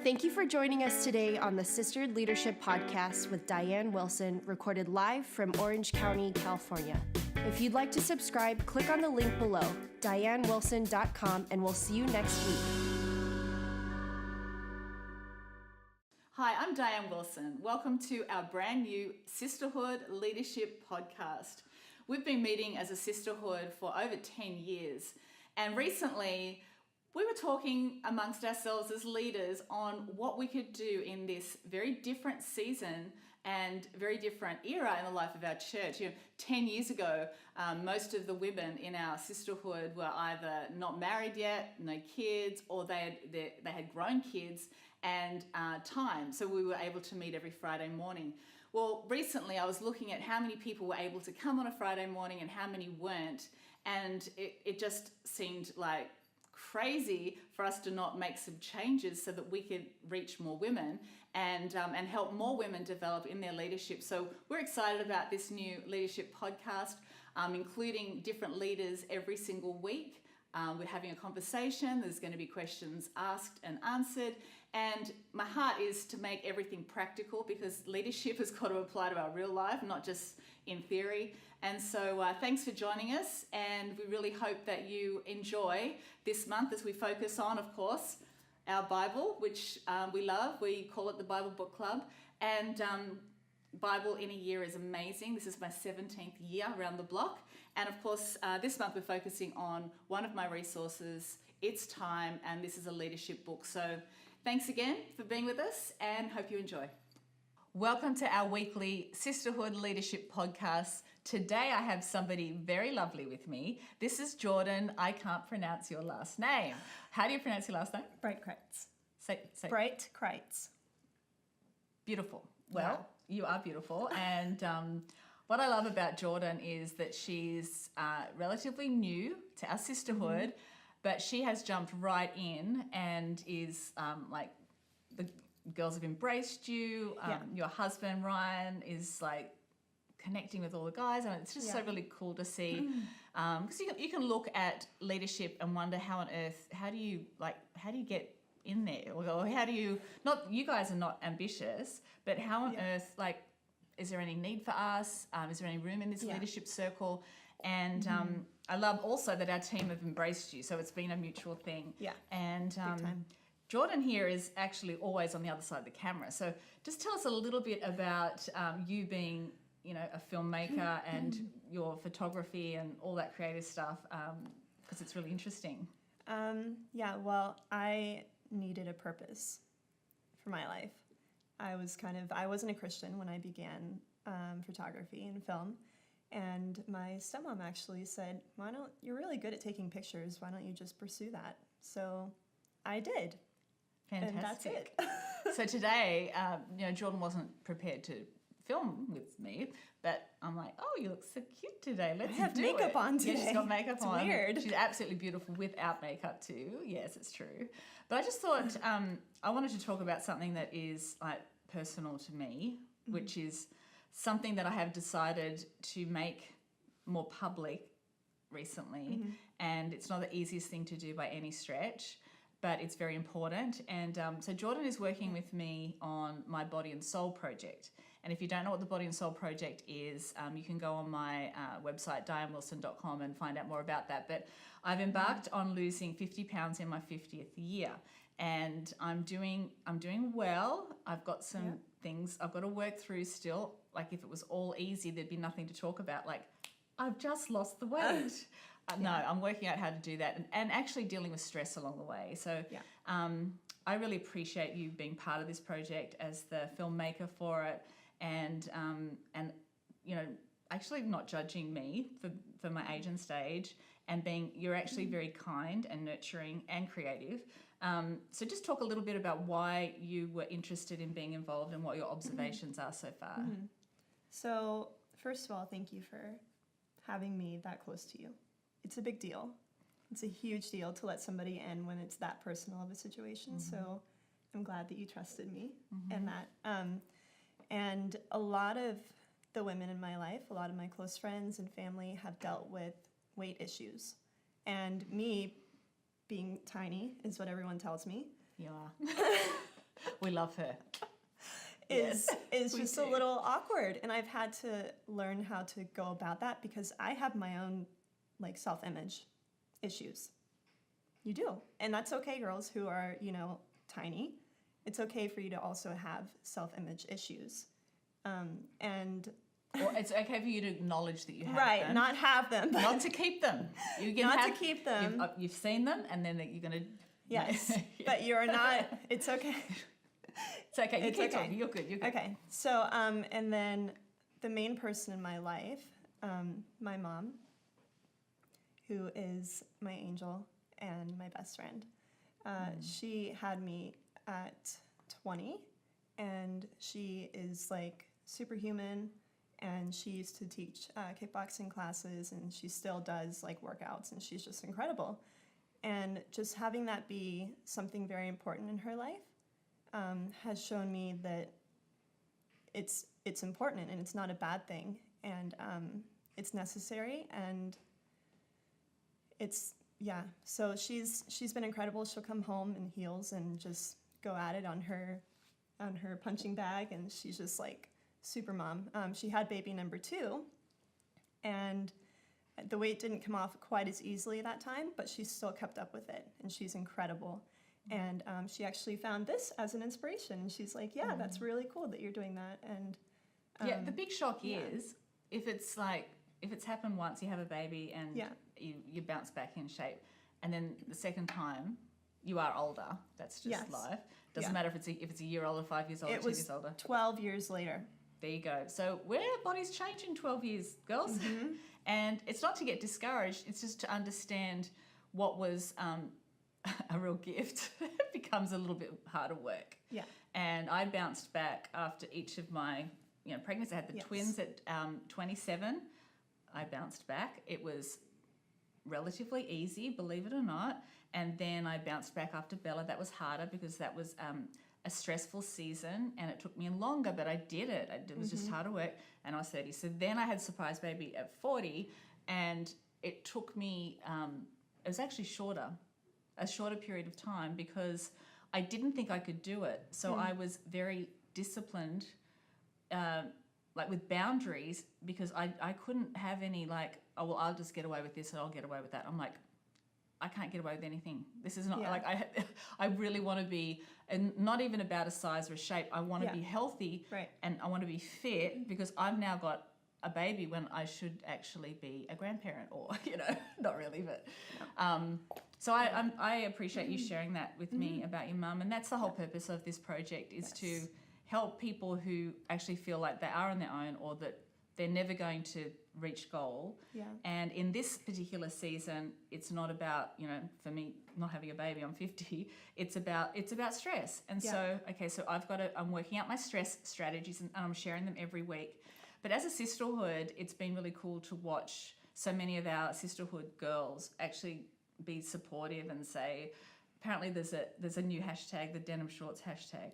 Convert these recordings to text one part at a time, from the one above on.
Thank you for joining us today on the Sisterhood Leadership Podcast with Dianne Wilson, recorded live from Orange County, California. If you'd like to subscribe, click on the link below, diannewilson.com, and we'll see you next week. Hi, I'm Dianne Wilson. Welcome to our brand new Sisterhood Leadership Podcast. We've been meeting as a sisterhood for over 10 years, and recently we were talking amongst ourselves as leaders on what we could do in this very different season and very different era in the life of our church. 10 years ago, most of the women in our sisterhood were either not married yet, no kids, or they had grown kids and time. So we were able to meet every Friday morning. Well, recently I was looking at how many people were able to come on a Friday morning and how many weren't. And it just seemed like crazy for us to not make some changes so that we could reach more women and help more women develop in their leadership. So we're excited about this new leadership podcast, including different leaders every single week. We're having a conversation. There's going to be questions asked and answered. And my heart is to make everything practical, because leadership has got to apply to our real life, not just in theory. And so thanks for joining us. And we really hope that you enjoy this month as we focus on, of course, our Bible, which we love. We call it the Bible Book Club. And Bible in a year is amazing. This is my 17th year around the block. And of course, this month we're focusing on one of my resources, It's Time, and this is a leadership book. So thanks again for being with us and hope you enjoy. Welcome to our weekly Sisterhood Leadership Podcast. Today I have somebody very lovely with me. This is Jordan. I can't pronounce your last name. How do you pronounce your last name? Breitkreutz. Say. Breitkreutz. Beautiful. Well, you are beautiful. And what I love about Jordan is that she's relatively new to our sisterhood, but she has jumped right in and is like, the girls have embraced you. Your husband, Ryan, is like connecting with all the guys. And it's just so really cool to see. Because you can look at leadership and wonder how do you get in there, or how do you, not, you guys are not ambitious, but how on earth, like, is there any need for us? Is there any room in this leadership circle? And I love also that our team have embraced you, so it's been a mutual thing. And Jordan here is actually always on the other side of the camera, so just tell us a little bit about you being, a filmmaker and your photography and all that creative stuff, because it's really interesting. Well, I needed a purpose for my life. I wasn't a Christian when I began photography and film, and my stepmom actually said, you're really good at taking pictures, why don't you just pursue that? So I did. Fantastic. And that's it. So today, Jordan wasn't prepared to film with me, but I'm like, oh, you look so cute today. Let's do it. I have makeup on today. Yeah, she's got makeup on. It's weird. She's absolutely beautiful without makeup too. Yes, it's true. But I just thought I wanted to talk about something that is like personal to me, which is something that I have decided to make more public recently. And it's not the easiest thing to do by any stretch, but it's very important. And so Jordan is working with me on my Body and Soul project. And if you don't know what the Body and Soul project is, you can go on my website, diannewilson.com, and find out more about that. But I've embarked on losing 50 pounds in my 50th year. And I'm doing well. I've got some things I've got to work through still. Like, if it was all easy, there'd be nothing to talk about. Like, I've just lost the weight. No, I'm working out how to do that and actually dealing with stress along the way. So I really appreciate you being part of this project as the filmmaker for it, and actually not judging me for my age and stage, and you're actually very kind and nurturing and creative. So just talk a little bit about why you were interested in being involved and what your observations are so far. So first of all, thank you for having me that close to you. It's a big deal. It's a huge deal to let somebody in when it's that personal of a situation. So I'm glad that you trusted me in that. And a lot of the women in my life, a lot of my close friends and family have dealt with weight issues. And me being tiny is what everyone tells me. You are. We love her. is we just do. a little awkward, and I've had to learn how to go about that because I have my own like self-image issues. You do, and that's okay, girls who are tiny. It's okay for you to also have self-image issues, and Or it's okay for you to acknowledge that you have right, them. not have them, but Not to keep them. You can not have, to keep them. You've seen them, and then you're going to... Yes, but you're not. It's okay. It's okay. You It's keep okay. talking. You're good. You're good. Okay, so and then the main person in my life, my mom, who is my angel and my best friend. She had me at 20, and she is like superhuman, and she used to teach kickboxing classes, and she still does like workouts, and she's just incredible. And just having that be something very important in her life has shown me that it's important, and it's not a bad thing, and it's necessary, and so she's been incredible. She'll come home in heels and just go at it on her punching bag, and she's just like super mom. She had baby number 2, and the weight didn't come off quite as easily that time, but she still kept up with it, and she's incredible. And she actually found this as an inspiration, and she's like, yeah, that's really cool that you're doing that. And Yeah, the big shock is if it's happened once, you have a baby and you bounce back in shape, and then the second time you are older. That's just life. Doesn't matter if it's a year older, 5 years older, 2 years older. 12 years later. There you go. So our bodies change in 12 years, girls. And it's not to get discouraged. It's just to understand what was a real gift becomes a little bit harder work. Yeah. And I bounced back after each of my pregnancies. I had the twins at 27. I bounced back. It was relatively easy, believe it or not. And then I bounced back after Bella. That was harder because that was a stressful season, and it took me longer, but I did it. It was just harder work, and I was 30. So then I had surprise baby at 40, and it took me, it was actually a shorter period of time because I didn't think I could do it. So I was very disciplined, like with boundaries, because I couldn't have any like, oh, well, I'll just get away with this and I'll get away with that. I'm like, I can't get away with anything. This is not like I really want to be, and not even about a size or a shape. I want to be healthy, and I want to be fit because I've now got a baby when I should actually be a grandparent, or not really, but so I appreciate you sharing that with me about your mum, and that's the whole purpose of this project is to help people who actually feel like they are on their own or that they're never going to reach goal. And in this particular season, it's not about, for me not having a baby, I'm 50, it's about stress. And so I'm working out my stress strategies, and I'm sharing them every week. But as a sisterhood, it's been really cool to watch so many of our sisterhood girls actually be supportive and say, apparently there's a new hashtag, the denim shorts hashtag.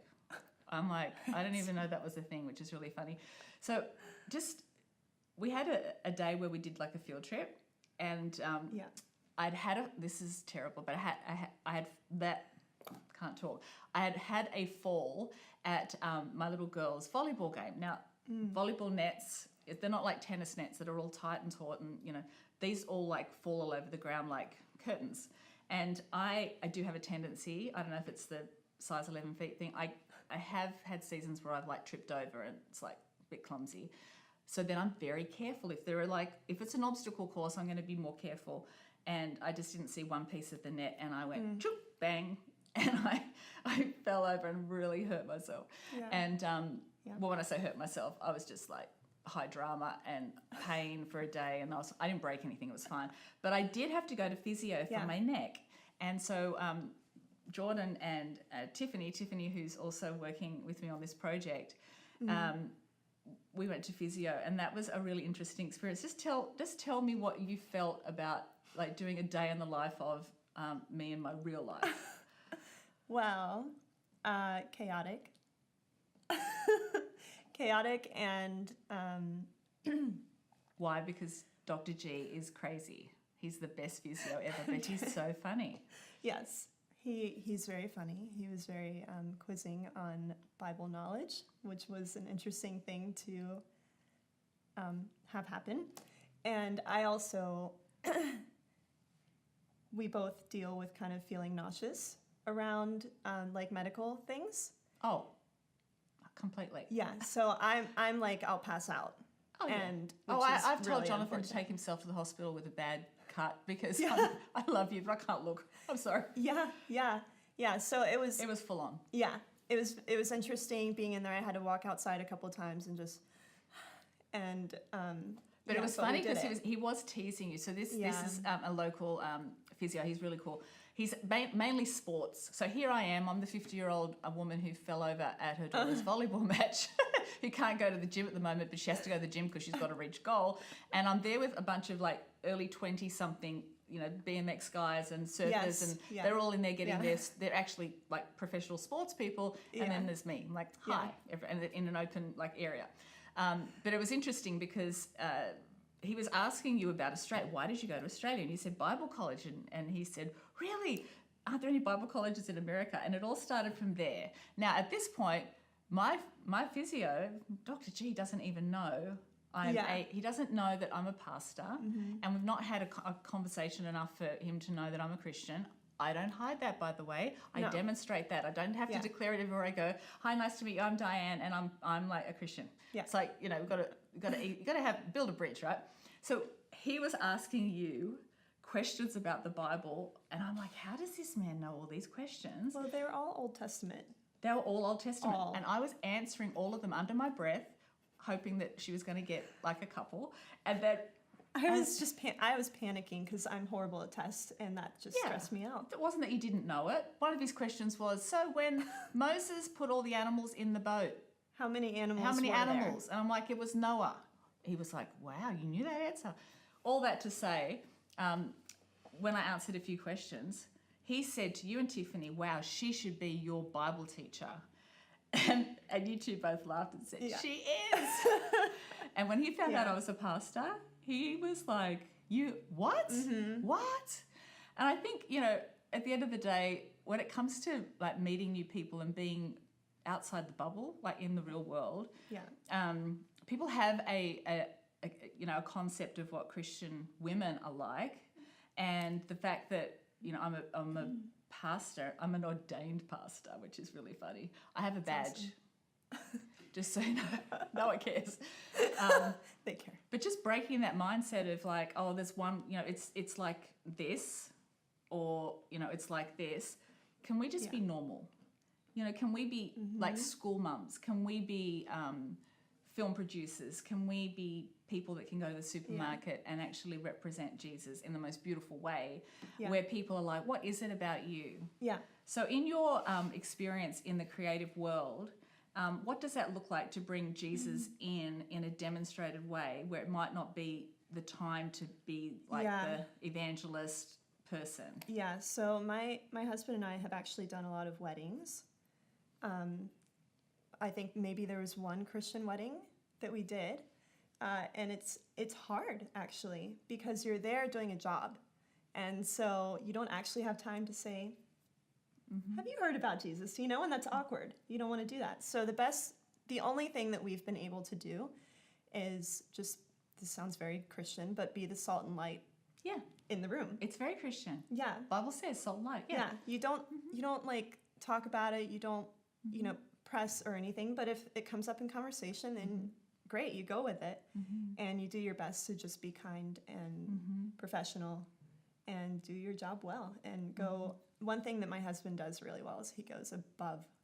I'm like, I didn't even know that was a thing, which is really funny. So we had a day where we did like a field trip, and this is terrible, but I had that, can't talk. I had a fall at my little girl's volleyball game. Now, volleyball nets, they're not like tennis nets that are all tight and taut, and these all like fall all over the ground like curtains. And I do have a tendency, I don't know if it's the size 11 feet thing, I have had seasons where I've like tripped over and it's like a bit clumsy. So then I'm very careful. If it's an obstacle course, I'm going to be more careful. And I just didn't see one piece of the net, and I went choop, bang, and I fell over and really hurt myself. And well, when I say hurt myself, I was just like high drama and pain for a day, and I didn't break anything. It was fine, but I did have to go to physio for my neck, and so Jordan and Tiffany, who's also working with me on this project. We went to physio, and that was a really interesting experience. Just tell me what you felt about like doing a day in the life of me in my real life. Well, chaotic. Chaotic, and why? Because Dr. G is crazy. He's the best physio ever, but he's so funny. Yes, He's very funny. He was very quizzing on Bible knowledge, which was an interesting thing to have happen. And I also, we both deal with kind of feeling nauseous around like medical things. Oh, completely. Yeah, so I'm like, I'll pass out. Oh, yeah. And I've told really Jonathan to take himself to the hospital with a bad cut because Yeah. I love you, but I can't look. I'm sorry. Yeah. So it was full on. Yeah, it was interesting being in there. I had to walk outside a couple of times and just But it was but funny we did because it. he was teasing you. So this Yeah. is a local physio. He's really cool. He's mainly sports. So here I am. I'm the 50-year-old woman who fell over at her daughter's volleyball match, who can't go to the gym at the moment, but she has to go to the gym because she's got to reach goal. And I'm there with a bunch of like early 20-something, BMX guys and surfers, Yes, and yeah. they're all in there getting Yeah. they're actually like professional sports people. Yeah. And then there's me. I'm like, hi, and in an open like area. But it was interesting because he was asking you about Australia. Why did you go to Australia? And you said Bible college. And he said, really? Aren't there any Bible colleges in America? And it all started from there. Now, at this point, my physio, Dr. G, doesn't even know he doesn't know that I'm a pastor. Mm-hmm. And we've not had a conversation enough for him to know that I'm a Christian. I don't hide that, by the way. I demonstrate that. I don't have to declare it everywhere I go. Hi, nice to meet you. I'm Dianne, and I'm like a Christian. Yeah. It's like, we've got to build a bridge, right? So he was asking you questions about the Bible, and I'm like, how does this man know all these questions? Well, they were all Old Testament. They were all Old Testament, All. and I was answering all of them under my breath, hoping that she was going to get like a couple, and that. I was panicking because I'm horrible at tests, and that just stressed me out. It wasn't that you didn't know it. One of his questions was, so when Moses put all the animals in the boat, How many animals? how many were animals? And I'm like, it was Noah. He was like, wow, you knew that answer. All that to say, when I answered a few questions, he said to you and Tiffany, wow, she should be your Bible teacher. And you two both laughed and said, she is. And when he found out I was a pastor, he was like, you, what? Mm-hmm. What? And I think, at the end of the day, when it comes to like meeting new people and being outside the bubble, like in the real world, people have a concept of what Christian women are like, and the fact that I'm a pastor, I'm an ordained pastor, which is really funny. I have a badge, just so you know, no one cares. They care. But just breaking that mindset of like, oh, there's one, it's like this, or it's like this. Can we just be normal? Can we be like school mums? Can we be film producers? Can we be people that can go to the supermarket and actually represent Jesus in the most beautiful way, where people are like, what is it about you? Yeah. So in your experience in the creative world, what does that look like to bring Jesus in a demonstrated way where it might not be the time to be like the evangelist person? Yeah, so my husband and I have actually done a lot of weddings. I think maybe there was one Christian wedding that we did, and it's hard actually because you're there doing a job, and so you don't actually have time to say, have you heard about Jesus? And that's awkward. You don't want to do that. So the only thing that we've been able to do is just, this sounds very Christian, but be the salt and light in the room. It's very Christian. Yeah. Bible says salt and light. Yeah. You don't like talk about it. You don't, press or anything. But if it comes up in conversation, then great, you go with it. And you do your best to just be kind and professional and do your job well and go. One thing that my husband does really well is he goes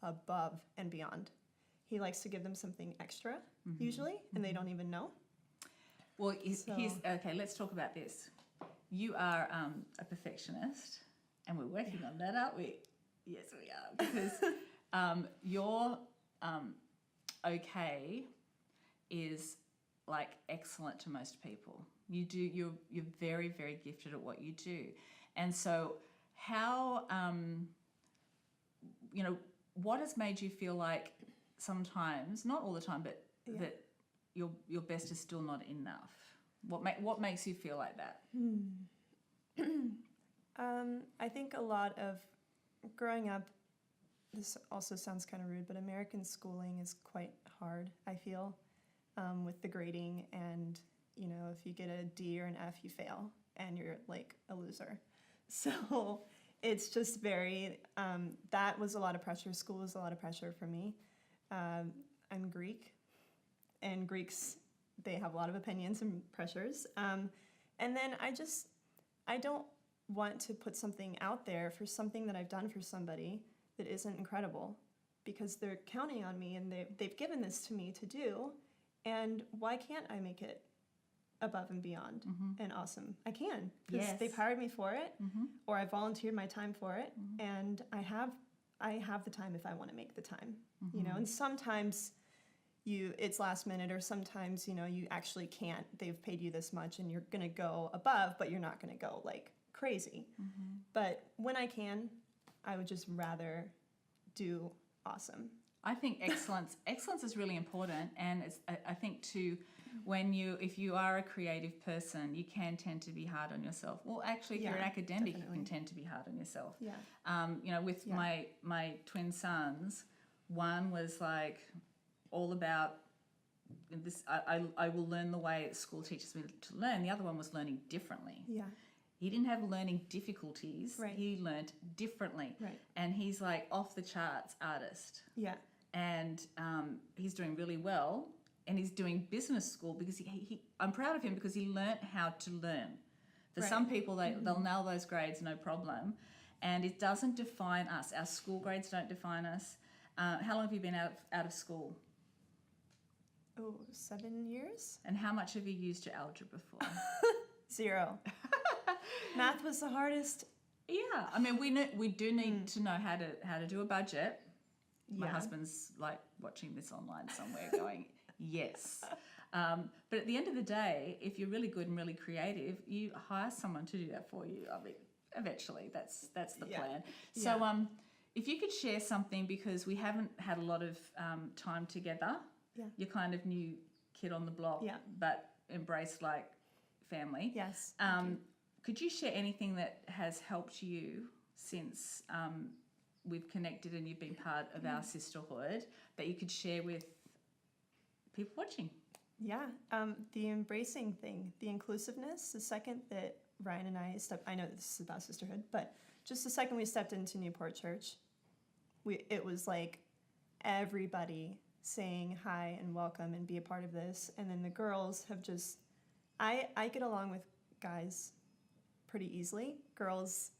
above and beyond. He likes to give them something extra usually, and they don't even know. Well, okay, let's talk about this. You are a perfectionist, and we're working on that, aren't we? Yes, we are. Because your okay is like excellent to most people. You're very, very gifted at what you do. And so how, what has made you feel like sometimes, not all the time, but that your best is still not enough? What makes you feel like that? I think a lot of growing up, this also sounds kind of rude, but American schooling is quite hard, I feel, with the grading. And, you know, if you get a D or an F, you fail and you're like a loser. So it's just very, that was a lot of pressure. School was a lot of pressure for me. I'm Greek, and Greeks, they have a lot of opinions and pressures. And then I don't want to put something out there for something that I've done for somebody that isn't incredible, because they're counting on me and they've given this to me to do, and why can't I make it above and beyond and awesome? I can, because they've hired me for it, or I volunteered my time for it, and I have the time if I want to make the time, you know. And sometimes it's last minute, or sometimes, you know, you actually can't. They've paid you this much and you're going to go above, but you're not going to go like crazy. But when I can, I would just rather do awesome. I think excellence is really important, and I think too, if you are a creative person, you can tend to be hard on yourself. Well, actually, if you're an academic, definitely. You can tend to be hard on yourself. Yeah. You know, with my twin sons, one was like all about this. I will learn the way school teaches me to learn. The other one was learning differently. Yeah. He didn't have learning difficulties. Right. He learned differently. Right. And he's like off the charts artist. Yeah. And he's doing really well, and he's doing business school because I'm proud of him because he learned how to learn. For some people, they'll nail those grades, no problem. And it doesn't define us. Our school grades don't define us. How long have you been out of school? Oh, 7 years. And how much have you used your algebra for? 0. Math was the hardest. Yeah, I mean, we do need to know how to do a budget. My husband's like watching this online somewhere going, yes. But at the end of the day, if you're really good and really creative, you hire someone to do that for you. I mean, eventually, that's the plan. So if you could share something, because we haven't had a lot of time together. Yeah. You're kind of new kid on the block, but embraced like family. Yes. Could you share anything that has helped you since we've connected and you've been part of our sisterhood that you could share with people watching? Yeah, the embracing thing, the inclusiveness, the second that Ryan and I I know this is about sisterhood, but just the second we stepped into Newport Church, it was like everybody saying hi and welcome and be a part of this. And then the girls have just, I get along with guys pretty easily. Girls,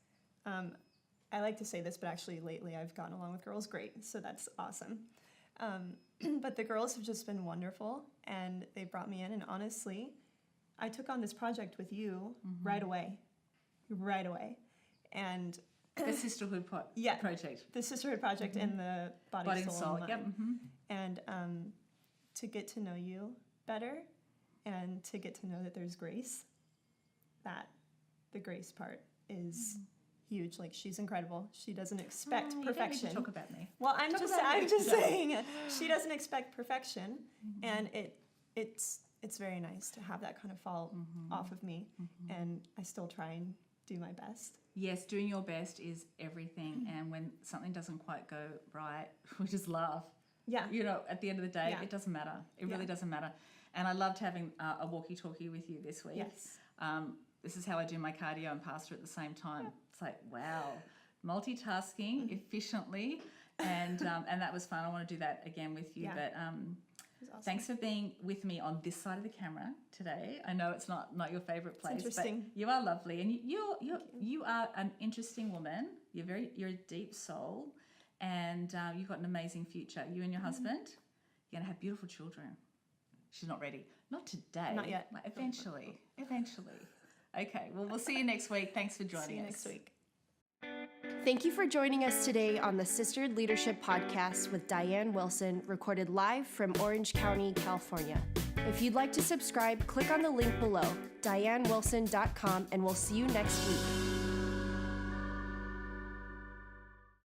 I like to say this, but actually lately I've gotten along with girls great, so that's awesome. But the girls have just been wonderful, and they brought me in, and honestly, I took on this project with you right away. And the sisterhood project. The sisterhood project and the body and soul. Yep. And to get to know you better, and to get to know that there's grace, that the grace part is huge. Like, she's incredible. She doesn't expect perfection. You don't need to talk about me. Well, I'm just saying she doesn't expect perfection, and it's very nice to have that kind of fall off of me, and I still try and do my best. Yes, doing your best is everything, and when something doesn't quite go right, we just laugh. Yeah. You know, at the end of the day, it doesn't matter. It really doesn't matter. And I loved having a walkie-talkie with you this week. Yes. This is how I do my cardio and pastor at the same time. Yeah. It's like, wow, multitasking efficiently, and that was fun. I want to do that again with you. But awesome. Thanks for being with me on this side of the camera today. I know it's not your favourite place, but you are lovely, and you are an interesting woman. You're a deep soul, and you've got an amazing future. You and your husband, you're gonna have beautiful children. She's not ready. Not today. Not yet. Like, eventually. Okay, well, we'll see you next week. Thanks for joining us. See you next week. Thank you for joining us today on the Sisterhood Leadership Podcast with Dianne Wilson, recorded live from Orange County, California. If you'd like to subscribe, click on the link below, diannewilson.com, and we'll see you next week.